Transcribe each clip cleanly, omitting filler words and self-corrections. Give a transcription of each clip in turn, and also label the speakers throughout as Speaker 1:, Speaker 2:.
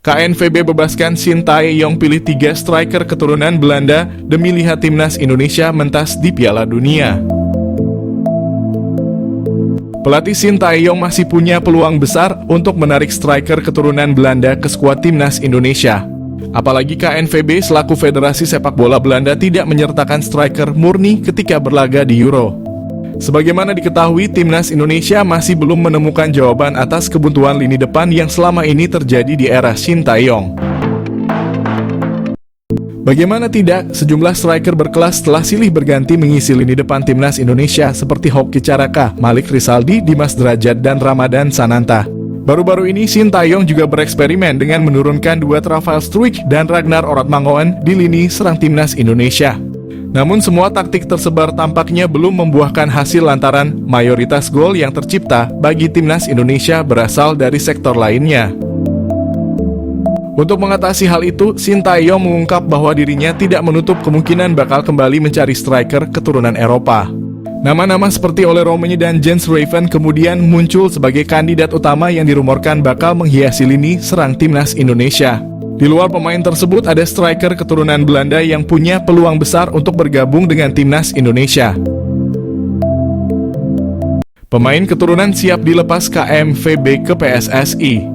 Speaker 1: KNVB bebaskan Shin Tae-yong pilih 3 striker keturunan Belanda demi lihat timnas Indonesia mentas di Piala Dunia. Pelatih Shin Tae-yong masih punya peluang besar untuk menarik striker keturunan Belanda ke skuad timnas Indonesia. Apalagi KNVB selaku Federasi Sepak Bola Belanda tidak menyertakan striker murni ketika berlaga di Euro. Sebagaimana diketahui, timnas Indonesia masih belum menemukan jawaban atas kebuntuan lini depan yang selama ini terjadi di era Shin Tae-yong. Bagaimana tidak, sejumlah striker berkelas telah silih berganti mengisi lini depan timnas Indonesia seperti Hoki Caraka, Malik Rizaldi, Dimas Derajat, dan Ramadan Sananta. Baru-baru ini Shin Tae-yong juga bereksperimen dengan menurunkan duet Rafael Struijk dan Ragnar Oratmangoen di lini serang timnas Indonesia. Namun semua taktik tersebar tampaknya belum membuahkan hasil lantaran mayoritas gol yang tercipta bagi timnas Indonesia berasal dari sektor lainnya. Untuk mengatasi hal itu, Shin Tae-yong mengungkap bahwa dirinya tidak menutup kemungkinan bakal kembali mencari striker keturunan Eropa. Nama-nama seperti Ole Roemeny dan Jens Raven kemudian muncul sebagai kandidat utama yang dirumorkan bakal menghiasi lini serang timnas Indonesia. Di luar pemain tersebut ada striker keturunan Belanda yang punya peluang besar untuk bergabung dengan timnas Indonesia. Pemain keturunan siap dilepas KNVB ke PSSI.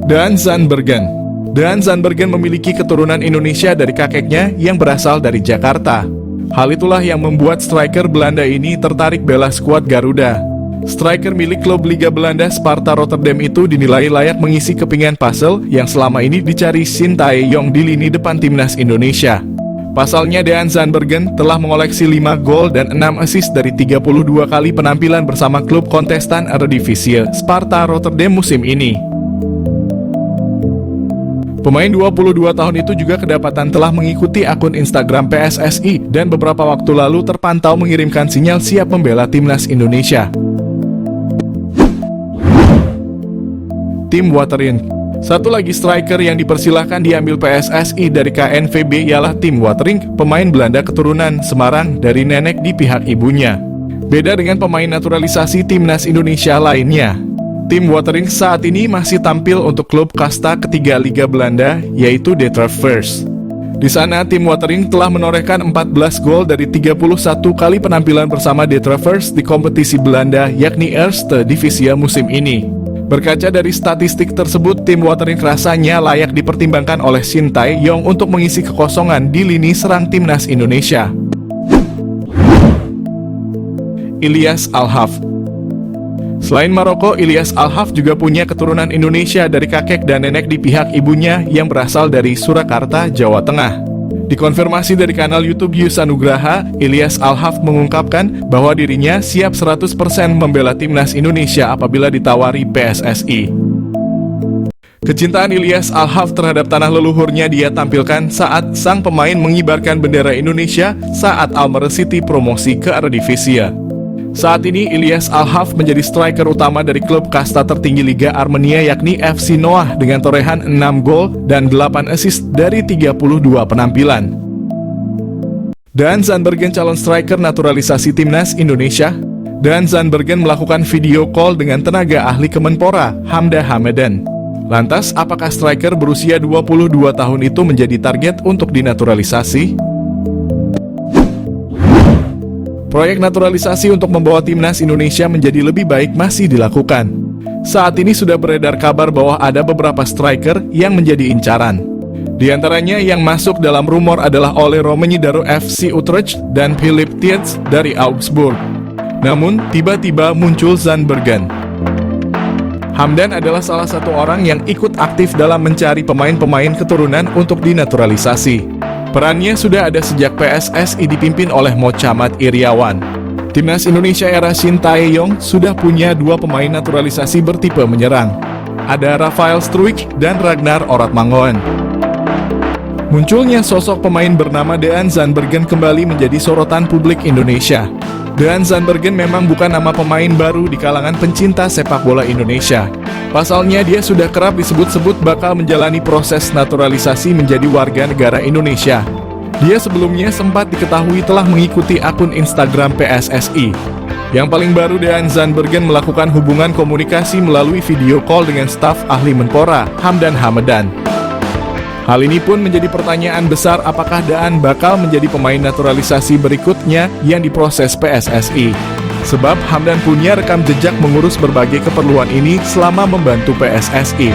Speaker 1: Daan Zandbergen. Daan Zandbergen memiliki keturunan Indonesia dari kakeknya yang berasal dari Jakarta. Hal itulah yang membuat striker Belanda ini tertarik bela skuad Garuda. Striker milik klub Liga Belanda Sparta Rotterdam itu dinilai layak mengisi kepingan puzzle yang selama ini dicari Shin Tae-yong di lini depan timnas Indonesia. Pasalnya Daan Zandbergen telah mengoleksi 5 gol dan 6 assist dari 32 kali penampilan bersama klub kontestan Eredivisie Sparta Rotterdam musim ini. Pemain 22 tahun itu juga kedapatan telah mengikuti akun Instagram PSSI dan beberapa waktu lalu terpantau mengirimkan sinyal siap membela timnas Indonesia. Tim Waterink. Satu lagi striker yang dipersilahkan diambil PSSI dari KNVB ialah Tim Waterink, pemain Belanda keturunan Semarang dari nenek di pihak ibunya. Beda dengan pemain naturalisasi timnas Indonesia lainnya, Tim Waterink saat ini masih tampil untuk klub kasta ketiga Liga Belanda, yaitu De Travers. Di sana, Tim Waterink telah menorehkan 14 gol dari 31 kali penampilan bersama De Travers di kompetisi Belanda, yakni Eerste Divisie musim ini. Berkaca dari statistik tersebut, Tim Waterink rasanya layak dipertimbangkan oleh Shin Tae-yong untuk mengisi kekosongan di lini serang timnas Indonesia. Ilyas Al-Haf. Selain Maroko, Ilyas Al-Haf juga punya keturunan Indonesia dari kakek dan nenek di pihak ibunya yang berasal dari Surakarta, Jawa Tengah. Dikonfirmasi dari kanal YouTube Yus Anugraha, Ilyas Al-Haf mengungkapkan bahwa dirinya siap 100% membela timnas Indonesia apabila ditawari PSSI. Kecintaan Ilyas Al-Haf terhadap tanah leluhurnya dia tampilkan saat sang pemain mengibarkan bendera Indonesia saat Almere City promosi ke Eredivisie. Saat ini Ilyas Al-Haf menjadi striker utama dari klub kasta tertinggi Liga Armenia yakni FC Noah dengan torehan 6 gol dan 8 assist dari 32 penampilan. Daan Zandbergen calon striker naturalisasi timnas Indonesia. Daan Zandbergen melakukan video call dengan tenaga ahli Kemenpora, Hamda Hamadan. Lantas, apakah striker berusia 22 tahun itu menjadi target untuk dinaturalisasi? Proyek naturalisasi untuk membawa timnas Indonesia menjadi lebih baik masih dilakukan. Saat ini sudah beredar kabar bahwa ada beberapa striker yang menjadi incaran. Di antaranya yang masuk dalam rumor adalah Ole Roemeny dari FC Utrecht dan Philip Tietz dari Augsburg. Namun, tiba-tiba muncul Zandbergen. Hamdan adalah salah satu orang yang ikut aktif dalam mencari pemain-pemain keturunan untuk dinaturalisasi. Perannya sudah ada sejak PSSI dipimpin oleh Mochammad Iriawan. Timnas Indonesia era Shin Tae-yong sudah punya 2 pemain naturalisasi bertipe menyerang. Ada Rafael Struijk dan Ragnar Oratmangoen. Munculnya sosok pemain bernama Daan Zandbergen kembali menjadi sorotan publik Indonesia. Daan Zandbergen memang bukan nama pemain baru di kalangan pencinta sepak bola Indonesia. Pasalnya dia sudah kerap disebut-sebut bakal menjalani proses naturalisasi menjadi warga negara Indonesia. Dia sebelumnya sempat diketahui telah mengikuti akun Instagram PSSI. Yang paling baru, Dean Zandbergen melakukan hubungan komunikasi melalui video call dengan staf ahli Menpora, Hamdan Hamadan. Hal ini pun menjadi pertanyaan besar, apakah Daan bakal menjadi pemain naturalisasi berikutnya yang diproses PSSI. Sebab Hamdan punya rekam jejak mengurus berbagai keperluan ini selama membantu PSSI.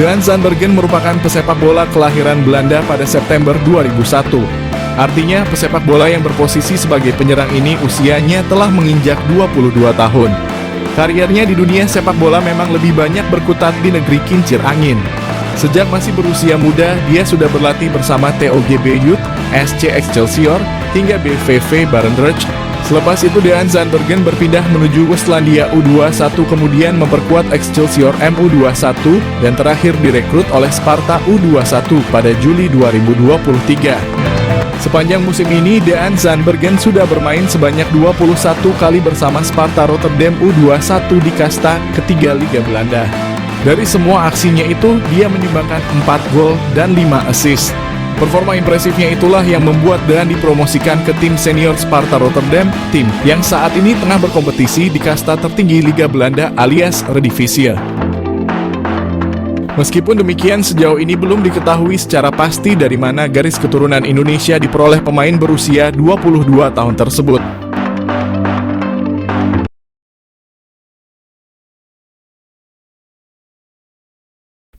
Speaker 1: Dean Zandbergen merupakan pesepak bola kelahiran Belanda pada September 2001. Artinya pesepak bola yang berposisi sebagai penyerang ini usianya telah menginjak 22 tahun. Kariernya di dunia sepak bola memang lebih banyak berkutat di negeri kincir angin. Sejak masih berusia muda, dia sudah berlatih bersama TOGB Youth, SC Excelsior, hingga BVV Barendrecht. Selepas itu Dean Zandbergen berpindah menuju Westlandia U21, kemudian memperkuat Excelsior MU21, dan terakhir direkrut oleh Sparta U21 pada Juli 2023. Sepanjang musim ini, Dean Zandbergen sudah bermain sebanyak 21 kali bersama Sparta Rotterdam U21 di kasta ketiga Liga Belanda. Dari semua aksinya itu, dia menyumbangkan 4 gol dan 5 assist. Performa impresifnya itulah yang membuat Dean dipromosikan ke tim senior Sparta Rotterdam, tim yang saat ini tengah berkompetisi di kasta tertinggi Liga Belanda alias Eredivisie. Meskipun demikian, sejauh ini belum diketahui secara pasti dari mana garis keturunan Indonesia diperoleh pemain berusia 22 tahun tersebut.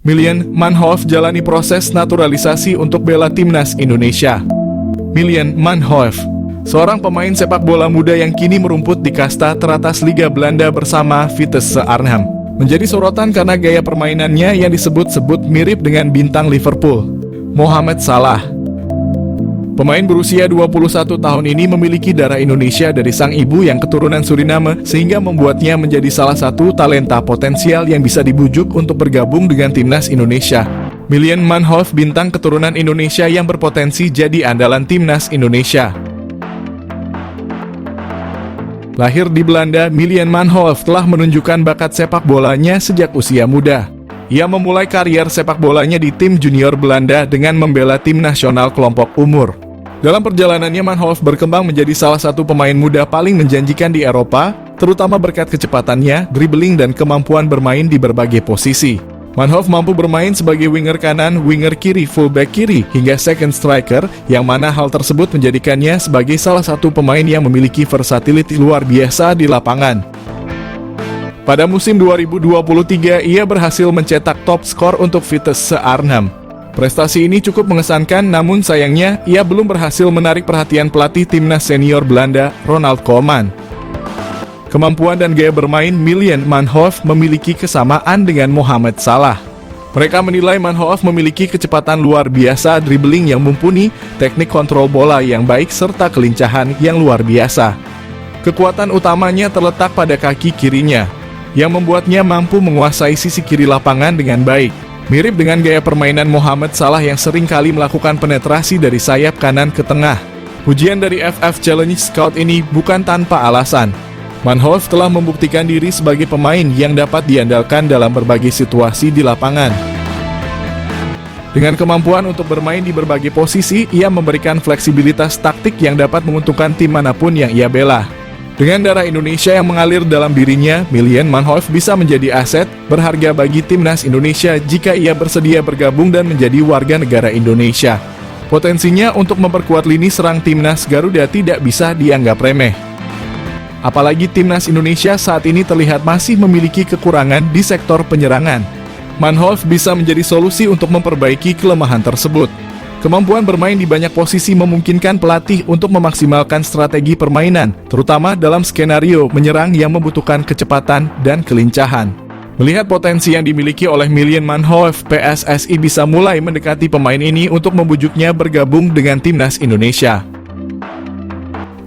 Speaker 1: Miljan Manhoef jalani proses naturalisasi untuk bela timnas Indonesia. Miljan Manhoef, seorang pemain sepak bola muda yang kini merumput di kasta teratas Liga Belanda bersama Vitesse Arnhem, menjadi sorotan karena gaya permainannya yang disebut-sebut mirip dengan bintang Liverpool, Mohamed Salah. Pemain berusia 21 tahun ini memiliki darah Indonesia dari sang ibu yang keturunan Suriname, sehingga membuatnya menjadi salah satu talenta potensial yang bisa dibujuk untuk bergabung dengan timnas Indonesia. Miljan Manhoef, bintang keturunan Indonesia yang berpotensi jadi andalan timnas Indonesia. Lahir di Belanda, Miljan Manhoef telah menunjukkan bakat sepak bolanya sejak usia muda. Ia memulai karier sepak bolanya di tim junior Belanda dengan membela tim nasional kelompok umur. Dalam perjalanannya, Manhoef berkembang menjadi salah satu pemain muda paling menjanjikan di Eropa, terutama berkat kecepatannya, dribbling, dan kemampuan bermain di berbagai posisi. Manhoef mampu bermain sebagai winger kanan, winger kiri, fullback kiri, hingga second striker, yang mana hal tersebut menjadikannya sebagai salah satu pemain yang memiliki versatility luar biasa di lapangan. Pada musim 2023, ia berhasil mencetak top skor untuk Vitesse Arnhem. Prestasi ini cukup mengesankan, namun sayangnya ia belum berhasil menarik perhatian pelatih timnas senior Belanda, Ronald Koeman. Kemampuan dan gaya bermain Miljan Manhoef memiliki kesamaan dengan Mohamed Salah. Mereka menilai Manhoef memiliki kecepatan luar biasa, dribbling yang mumpuni, teknik kontrol bola yang baik, serta kelincahan yang luar biasa. Kekuatan utamanya terletak pada kaki kirinya, yang membuatnya mampu menguasai sisi kiri lapangan dengan baik. Mirip dengan gaya permainan Mohamed Salah yang sering kali melakukan penetrasi dari sayap kanan ke tengah. Ujian dari FF Challenge Scout ini bukan tanpa alasan. Manhoef telah membuktikan diri sebagai pemain yang dapat diandalkan dalam berbagai situasi di lapangan. Dengan kemampuan untuk bermain di berbagai posisi, ia memberikan fleksibilitas taktik yang dapat menguntungkan tim manapun yang ia bela. Dengan darah Indonesia yang mengalir dalam dirinya, Miljan Manhoef bisa menjadi aset berharga bagi timnas Indonesia jika ia bersedia bergabung dan menjadi warga negara Indonesia. Potensinya untuk memperkuat lini serang timnas Garuda tidak bisa dianggap remeh. Apalagi timnas Indonesia saat ini terlihat masih memiliki kekurangan di sektor penyerangan. Manhoef bisa menjadi solusi untuk memperbaiki kelemahan tersebut. Kemampuan bermain di banyak posisi memungkinkan pelatih untuk memaksimalkan strategi permainan, terutama dalam skenario menyerang yang membutuhkan kecepatan dan kelincahan. Melihat potensi yang dimiliki oleh Miljan Manhoef, PSSI bisa mulai mendekati pemain ini untuk membujuknya bergabung dengan timnas Indonesia.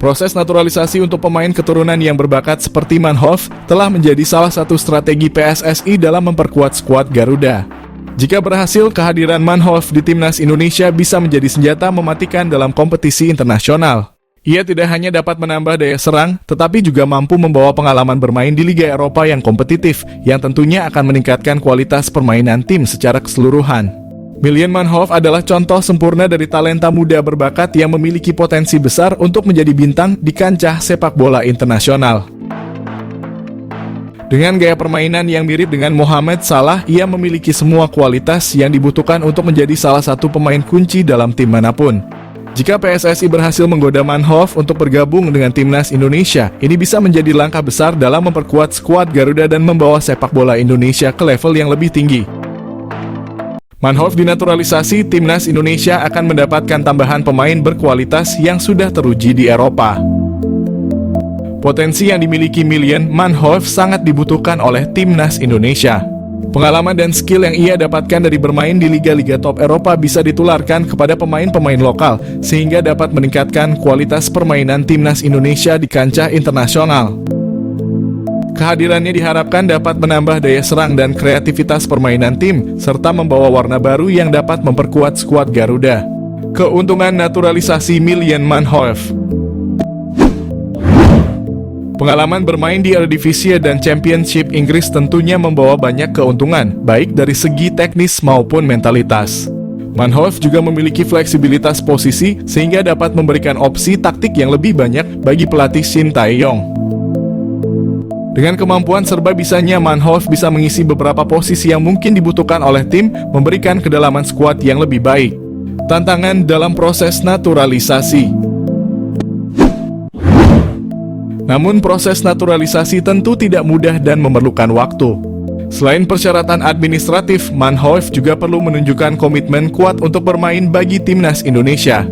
Speaker 1: Proses naturalisasi untuk pemain keturunan yang berbakat seperti Manhoef telah menjadi salah satu strategi PSSI dalam memperkuat skuad Garuda. Jika berhasil, kehadiran Manhoef di timnas Indonesia bisa menjadi senjata mematikan dalam kompetisi internasional. Ia tidak hanya dapat menambah daya serang, tetapi juga mampu membawa pengalaman bermain di Liga Eropa yang kompetitif, yang tentunya akan meningkatkan kualitas permainan tim secara keseluruhan. Miljan Manhoef adalah contoh sempurna dari talenta muda berbakat yang memiliki potensi besar untuk menjadi bintang di kancah sepak bola internasional. Dengan gaya permainan yang mirip dengan Mohamed Salah, ia memiliki semua kualitas yang dibutuhkan untuk menjadi salah satu pemain kunci dalam tim manapun. Jika PSSI berhasil menggoda Manhoef untuk bergabung dengan timnas Indonesia, ini bisa menjadi langkah besar dalam memperkuat skuad Garuda dan membawa sepak bola Indonesia ke level yang lebih tinggi. Manhoef dinaturalisasi, timnas Indonesia akan mendapatkan tambahan pemain berkualitas yang sudah teruji di Eropa. Potensi yang dimiliki Miljan Manhoef sangat dibutuhkan oleh timnas Indonesia. Pengalaman dan skill yang ia dapatkan dari bermain di liga-liga top Eropa bisa ditularkan kepada pemain-pemain lokal, sehingga dapat meningkatkan kualitas permainan timnas Indonesia di kancah internasional. Kehadirannya diharapkan dapat menambah daya serang dan kreativitas permainan tim, serta membawa warna baru yang dapat memperkuat skuad Garuda. Keuntungan naturalisasi Miljan Manhoef. Pengalaman bermain di Eredivisie dan Championship Inggris tentunya membawa banyak keuntungan, baik dari segi teknis maupun mentalitas. Manhoef juga memiliki fleksibilitas posisi, sehingga dapat memberikan opsi taktik yang lebih banyak bagi pelatih Shin Tae-yong. Dengan kemampuan serba bisanya, Manhoef bisa mengisi beberapa posisi yang mungkin dibutuhkan oleh tim, memberikan kedalaman skuad yang lebih baik. Tantangan dalam proses naturalisasi. Namun proses naturalisasi tentu tidak mudah dan memerlukan waktu. Selain persyaratan administratif, Manhoef juga perlu menunjukkan komitmen kuat untuk bermain bagi timnas Indonesia.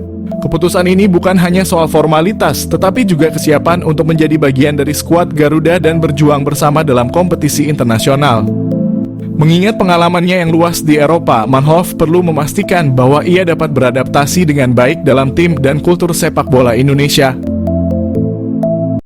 Speaker 1: Keputusan ini bukan hanya soal formalitas, tetapi juga kesiapan untuk menjadi bagian dari skuad Garuda dan berjuang bersama dalam kompetisi internasional. Mengingat pengalamannya yang luas di Eropa, Manhoef perlu memastikan bahwa ia dapat beradaptasi dengan baik dalam tim dan kultur sepak bola Indonesia.